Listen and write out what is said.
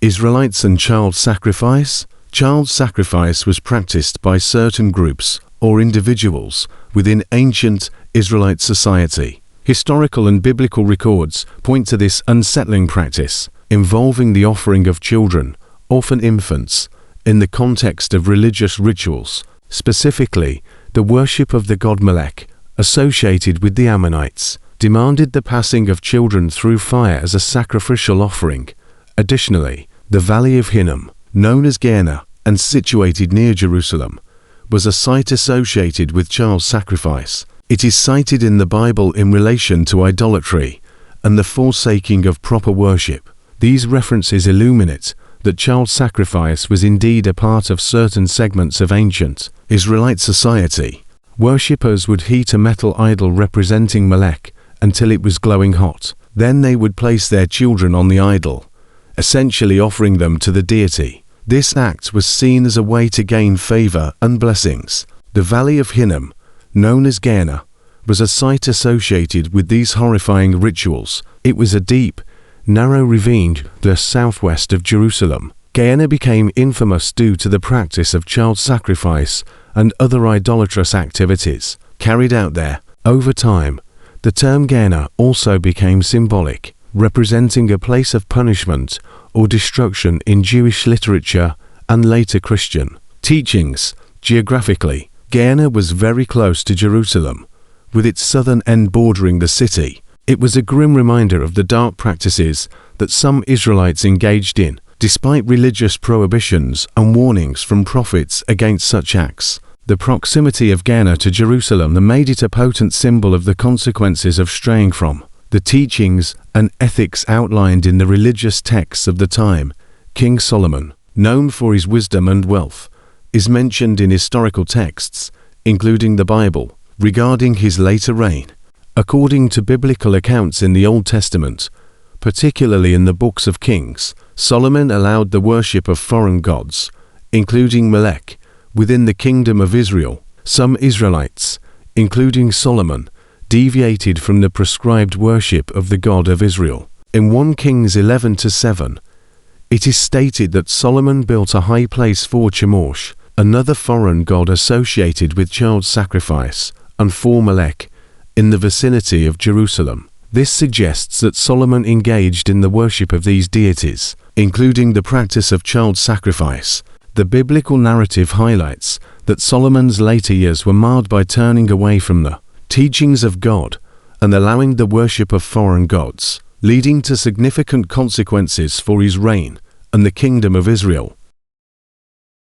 Israelites and child sacrifice. Child sacrifice was practiced by certain groups or individuals within ancient Israelite society. Historical and biblical records point to this unsettling practice, involving the offering of children, often infants, in the context of religious rituals, specifically the worship of the god Molech, associated with the Ammonites, demanded the passing of children through fire as a sacrificial offering. Additionally, the Valley of Hinnom, known as Gehenna and situated near Jerusalem, was a site associated with child sacrifice. It is cited in the Bible in relation to idolatry and the forsaking of proper worship. These references illuminate that child sacrifice was indeed a part of certain segments of ancient Israelite society. Worshippers would heat a metal idol representing Molech until it was glowing hot. Then they would place their children on the idol, essentially offering them to the deity. This act was seen as a way to gain favor and blessings. The Valley of Hinnom, known as Gehenna, was a site associated with these horrifying rituals. It was a deep, narrow ravine to the southwest of Jerusalem. Gehenna became infamous due to the practice of child sacrifice and other idolatrous activities carried out there. Over time, the term Gehenna also became symbolic, representing a place of punishment or destruction in Jewish literature and later Christian teachings. Geographically, Gehenna was very close to Jerusalem, with its southern end bordering the city. It was a grim reminder of the dark practices that some Israelites engaged in, despite religious prohibitions and warnings from prophets against such acts. The proximity of Gehenna to Jerusalem made it a potent symbol of the consequences of straying from the teachings and ethics outlined in the religious texts of the time. King Solomon, known for his wisdom and wealth, is mentioned in historical texts, including the Bible, regarding his later reign. According to biblical accounts in the Old Testament, particularly in the books of Kings, Solomon allowed the worship of foreign gods, including Molech, within the kingdom of Israel. Some Israelites, including Solomon, deviated from the prescribed worship of the God of Israel. In 1 Kings 11-7, it is stated that Solomon built a high place for Chemosh, another foreign god associated with child sacrifice, and for Molech, in the vicinity of Jerusalem. This suggests that Solomon engaged in the worship of these deities, including the practice of child sacrifice. The biblical narrative highlights that Solomon's later years were marred by turning away from the teachings of God and allowing the worship of foreign gods, leading to significant consequences for his reign and the kingdom of Israel.